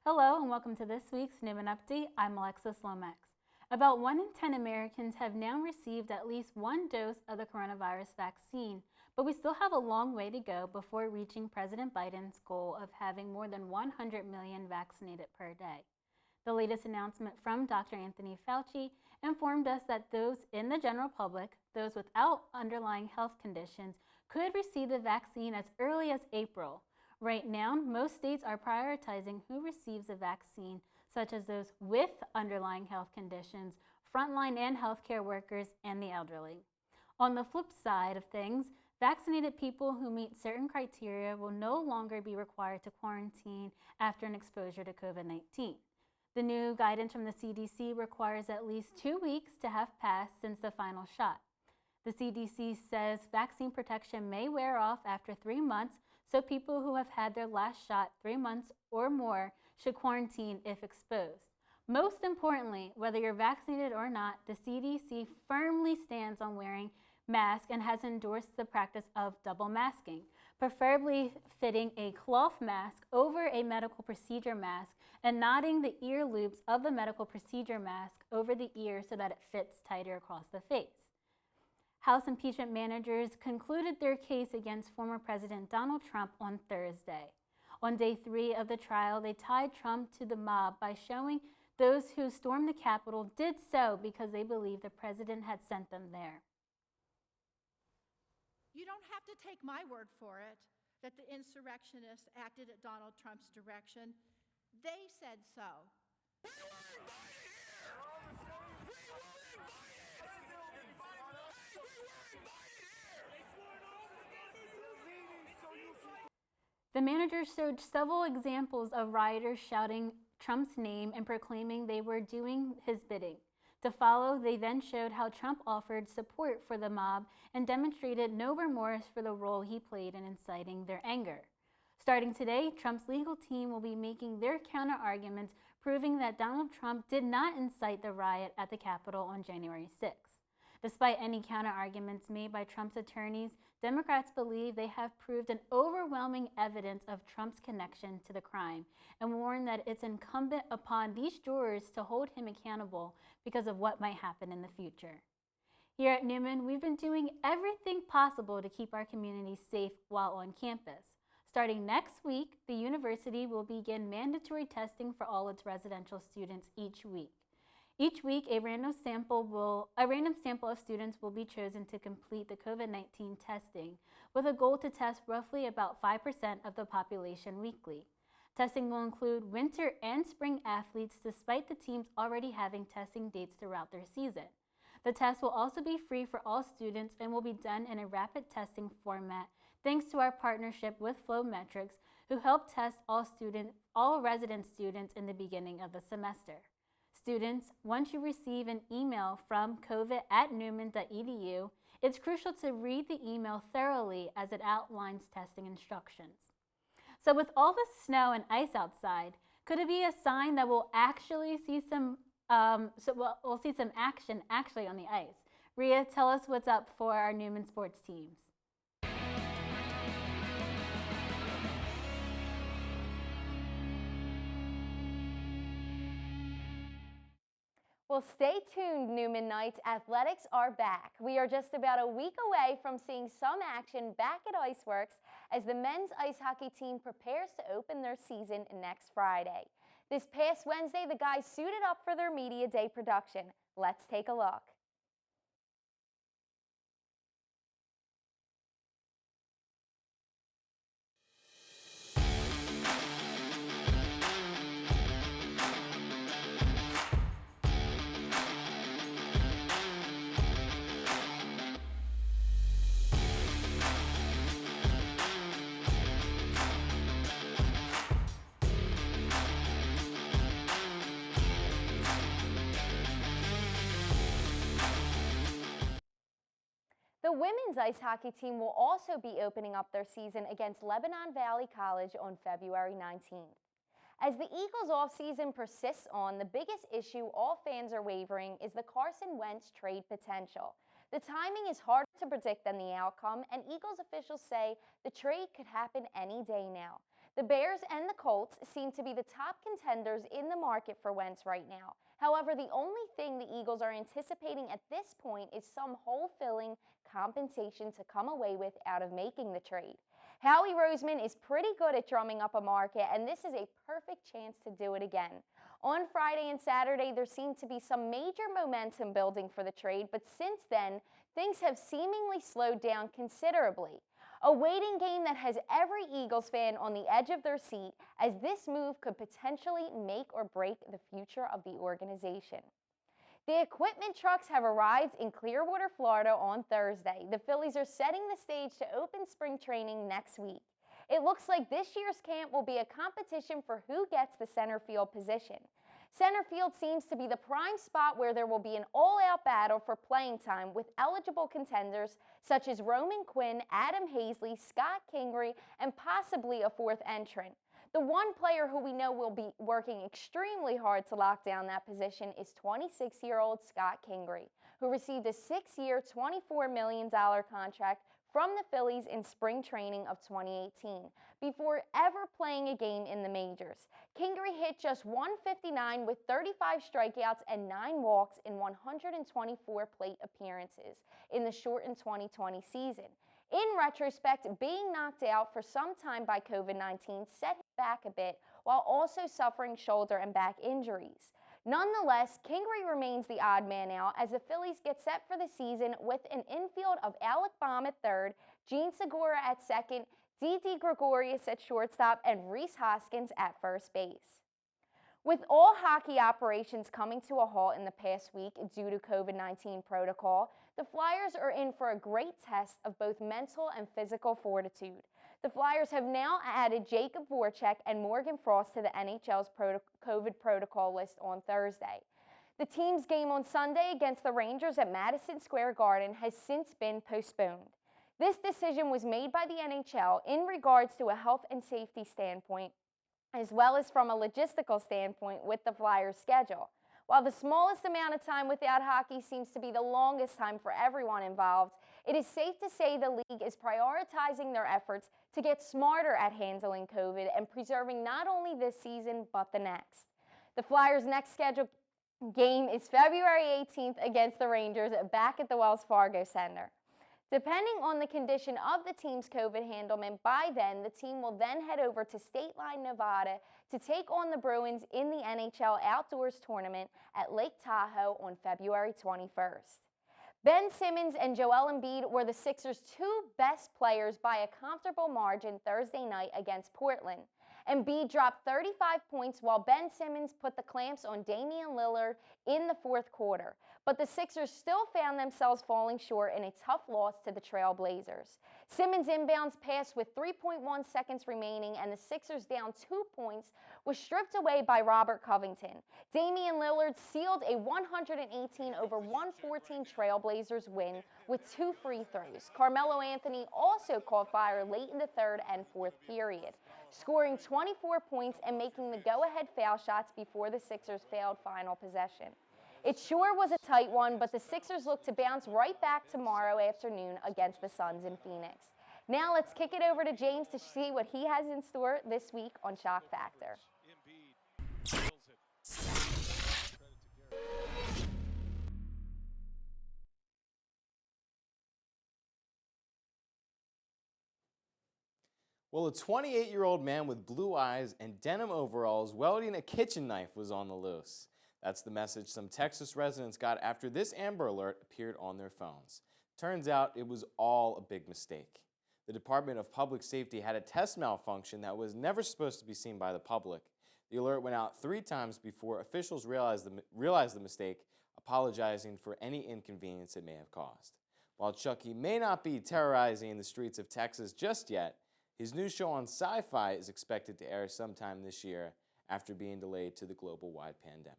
Hello and welcome to this week's Neumann Update. I'm Alexis Lomax. About 1 in 10 Americans have now received at least one dose of the coronavirus vaccine, but we still have a long way to go before reaching President Biden's goal of having more than 100 million vaccinated per day. The latest announcement from Dr. Anthony Fauci informed us that those in the general public, those without underlying health conditions, could receive the vaccine as early as April. Right now, most states are prioritizing who receives a vaccine, such as those with underlying health conditions, frontline and healthcare workers, and the elderly. On the flip side of things, vaccinated people who meet certain criteria will no longer be required to quarantine after an exposure to COVID-19. The new guidance from the CDC requires at least 2 weeks to have passed since the final shot. The CDC says vaccine protection may wear off after 3 months, so people who have had their last shot 3 months or more should quarantine if exposed. Most importantly, whether you're vaccinated or not, the CDC firmly stands on wearing masks and has endorsed the practice of double masking, preferably fitting a cloth mask over a medical procedure mask and knotting the ear loops of the medical procedure mask over the ear so that it fits tighter across the face. House impeachment managers concluded their case against former President Donald Trump on Thursday. On day 3 of the trial, they tied Trump to the mob by showing those who stormed the Capitol did so because they believed the president had sent them there. You don't have to take my word for it that the insurrectionists acted at Donald Trump's direction. They said so. We were invited here! We were invited! The managers showed several examples of rioters shouting Trump's name and proclaiming they were doing his bidding. To follow, they then showed how Trump offered support for the mob and demonstrated no remorse for the role he played in inciting their anger. Starting today, Trump's legal team will be making their counter-arguments proving that Donald Trump did not incite the riot at the Capitol on January 6th. Despite any counter-arguments made by Trump's attorneys, Democrats believe they have proved an overwhelming evidence of Trump's connection to the crime and warn that it's incumbent upon these jurors to hold him accountable because of what might happen in the future. Here at Neumann, we've been doing everything possible to keep our community safe while on campus. Starting next week, the university will begin mandatory testing for all its residential students each week. Each week, a random sample of students will be chosen to complete the COVID-19 testing, with a goal to test roughly about 5% of the population weekly. Testing will include winter and spring athletes, despite the teams already having testing dates throughout their season. The test will also be free for all students and will be done in a rapid testing format, thanks to our partnership with Flowmetrics, who help test all resident students in the beginning of the semester. Students, once you receive an email from covid@neumann.edu, it's crucial to read the email thoroughly as it outlines testing instructions. So with all the snow and ice outside, could it be a sign that we'll actually see we'll see some action actually on the ice? Rhea, tell us what's up for our Neumann sports teams. Well, stay tuned, Neumann Knights. Athletics are back. We are just about a week away from seeing some action back at Iceworks as the men's ice hockey team prepares to open their season next Friday. This past Wednesday, the guys suited up for their Media Day production. Let's take a look. The women's ice hockey team will also be opening up their season against Lebanon Valley College on February 19th. As the Eagles' offseason persists on, the biggest issue all fans are wavering is the Carson Wentz trade potential. The timing is harder to predict than the outcome, and Eagles officials say the trade could happen any day now. The Bears and the Colts seem to be the top contenders in the market for Wentz right now. However, the only thing the Eagles are anticipating at this point is some hole-filling compensation to come away with out of making the trade. Howie Roseman is pretty good at drumming up a market, and this is a perfect chance to do it again. On Friday and Saturday, there seemed to be some major momentum building for the trade, but since then, things have seemingly slowed down considerably. A waiting game that has every Eagles fan on the edge of their seat, as this move could potentially make or break the future of the organization. The equipment trucks have arrived in Clearwater, Florida on Thursday. The Phillies are setting the stage to open spring training next week. It looks like this year's camp will be a competition for who gets the center field position. Center field seems to be the prime spot where there will be an all-out battle for playing time with eligible contenders such as Roman Quinn, Adam Hazley, Scott Kingery, and possibly a fourth entrant. The one player who we know will be working extremely hard to lock down that position is 26-year-old Scott Kingery, who received a 6-year, $24 million contract from the Phillies in spring training of 2018, before ever playing a game in the majors. Kingery hit just 159 with 35 strikeouts and 9 walks in 124 plate appearances in the shortened 2020 season. In retrospect, being knocked out for some time by COVID-19 set him back a bit, while also suffering shoulder and back injuries. Nonetheless, Kingery remains the odd man out as the Phillies get set for the season with an infield of Alec Baum at third, Gene Segura at second, Didi Gregorius at shortstop, and Rhys Hoskins at first base. With all hockey operations coming to a halt in the past week due to COVID-19 protocol, the Flyers are in for a great test of both mental and physical fortitude. The Flyers have now added Jacob Voracek and Morgan Frost to the NHL's COVID protocol list on Thursday. The team's game on Sunday against the Rangers at Madison Square Garden has since been postponed. This decision was made by the NHL in regards to a health and safety standpoint, as well as from a logistical standpoint with the Flyers' schedule. While the smallest amount of time without hockey seems to be the longest time for everyone involved, it is safe to say the league is prioritizing their efforts to get smarter at handling COVID and preserving not only this season, but the next. The Flyers' next scheduled game is February 18th against the Rangers back at the Wells Fargo Center. Depending on the condition of the team's COVID handlement, by then, the team will then head over to State Line, Nevada to take on the Bruins in the NHL Outdoors Tournament at Lake Tahoe on February 21st. Ben Simmons and Joel Embiid were the Sixers' two best players by a comfortable margin Thursday night against Portland. Embiid dropped 35 points while Ben Simmons put the clamps on Damian Lillard in the fourth quarter. But the Sixers still found themselves falling short in a tough loss to the Trail Blazers. Simmons' inbounds pass with 3.1 seconds remaining, and the Sixers down 2 points was stripped away by Robert Covington. Damian Lillard sealed a 118-114 Trail Blazers win with 2 free throws. Carmelo Anthony also caught fire late in the third and fourth period, scoring 24 points and making the go-ahead foul shots before the Sixers' failed final possession. It sure was a tight one, but the Sixers look to bounce right back tomorrow afternoon against the Suns in Phoenix. Now let's kick it over to James to see what he has in store this week on Shock Factor. Well, a 28-year-old man with blue eyes and denim overalls welding a kitchen knife was on the loose. That's the message some Texas residents got after this Amber Alert appeared on their phones. Turns out it was all a big mistake. The Department of Public Safety had a test malfunction that was never supposed to be seen by the public. The alert went out 3 times before officials realized the mistake, apologizing for any inconvenience it may have caused. While Chucky may not be terrorizing the streets of Texas just yet, his new show on Sci-Fi is expected to air sometime this year after being delayed to the global-wide pandemic.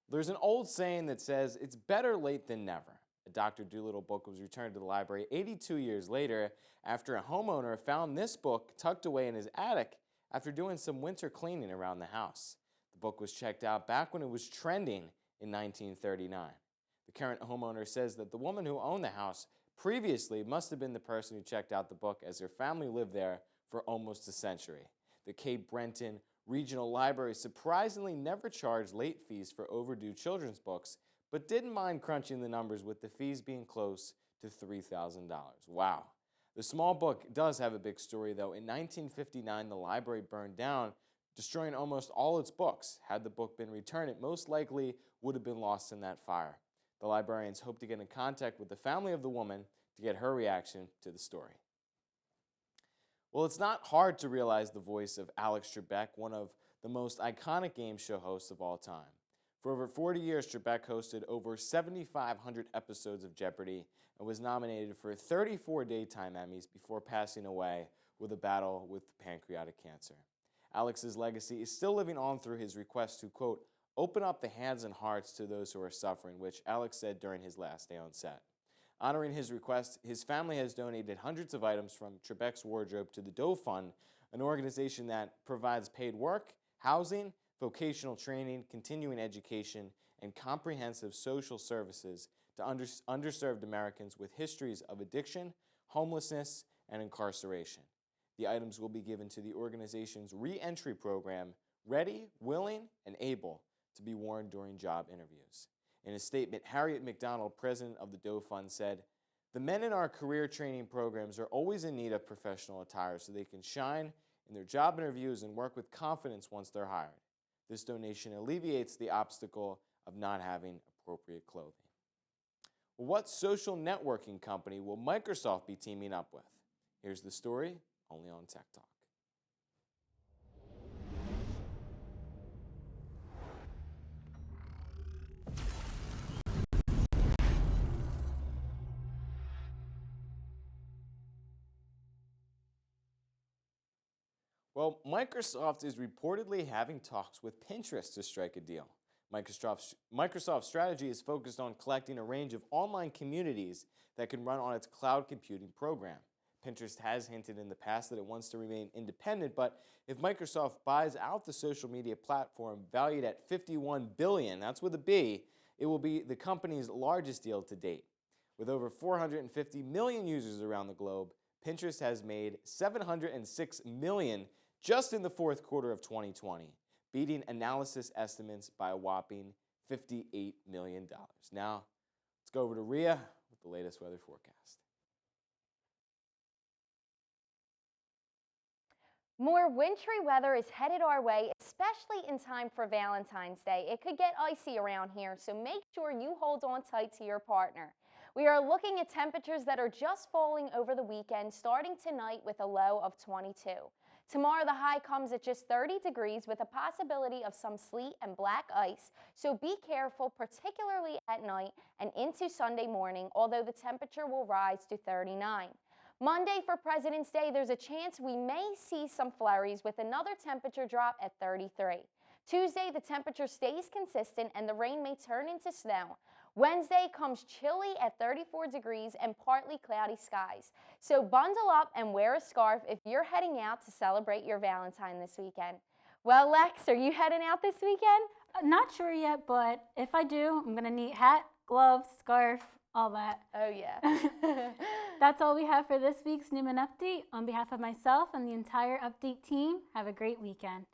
There's an old saying that says, it's better late than never. A Dr. Dolittle book was returned to the library 82 years later after a homeowner found this book tucked away in his attic after doing some winter cleaning around the house. The book was checked out back when it was trending in 1939. The current homeowner says that the woman who owned the house previously must have been the person who checked out the book, as her family lived there for almost a century. The Cape Breton Regional Library surprisingly never charged late fees for overdue children's books, but didn't mind crunching the numbers with the fees being close to $3,000. Wow. The small book does have a big story, though. In 1959, the library burned down, destroying almost all its books. Had the book been returned, it most likely would have been lost in that fire. The librarians hope to get in contact with the family of the woman to get her reaction to the story. Well, it's not hard to realize the voice of Alex Trebek, one of the most iconic game show hosts of all time. For over 40 years, Trebek hosted over 7,500 episodes of Jeopardy! And was nominated for 34 daytime Emmys before passing away with a battle with pancreatic cancer. Alex's legacy is still living on through his request to, quote, open up the hands and hearts to those who are suffering, which Alex said during his last day on set. Honoring his request, his family has donated hundreds of items from Trebek's wardrobe to the Doe Fund, an organization that provides paid work, housing, vocational training, continuing education, and comprehensive social services to underserved Americans with histories of addiction, homelessness, and incarceration. The items will be given to the organization's re-entry program, ready, willing, and able to be worn during job interviews. In a statement, Harriet McDonald, president of the Doe Fund, said, the men in our career training programs are always in need of professional attire so they can shine in their job interviews and work with confidence once they're hired. This donation alleviates the obstacle of not having appropriate clothing. What social networking company will Microsoft be teaming up with? Here's the story, only on Tech Talk. Well, Microsoft is reportedly having talks with Pinterest to strike a deal. Microsoft's strategy is focused on collecting a range of online communities that can run on its cloud computing program. Pinterest has hinted in the past that it wants to remain independent, but if Microsoft buys out the social media platform valued at $51 billion, that's with a B, it will be the company's largest deal to date. With over 450 million users around the globe, Pinterest has made $706 million just in the fourth quarter of 2020, beating analysis estimates by a whopping $58 million. Now, let's go over to Rhea with the latest weather forecast. More wintry weather is headed our way, especially in time for Valentine's Day. It could get icy around here, so make sure you hold on tight to your partner. We are looking at temperatures that are just falling over the weekend, starting tonight with a low of 22. Tomorrow the high comes at just 30 degrees with a possibility of some sleet and black ice, so be careful, particularly at night and into Sunday morning, although the temperature will rise to 39. Monday for President's Day, there's a chance we may see some flurries with another temperature drop at 33. Tuesday, the temperature stays consistent and the rain may turn into snow. Wednesday comes chilly at 34 degrees and partly cloudy skies. So bundle up and wear a scarf if you're heading out to celebrate your Valentine this weekend. Well, Lex, are you heading out this weekend? Not sure yet, but if I do, I'm going to need hat, gloves, scarf, all that. Oh, yeah. That's all we have for this week's Neumann Update. On behalf of myself and the entire Update team, have a great weekend.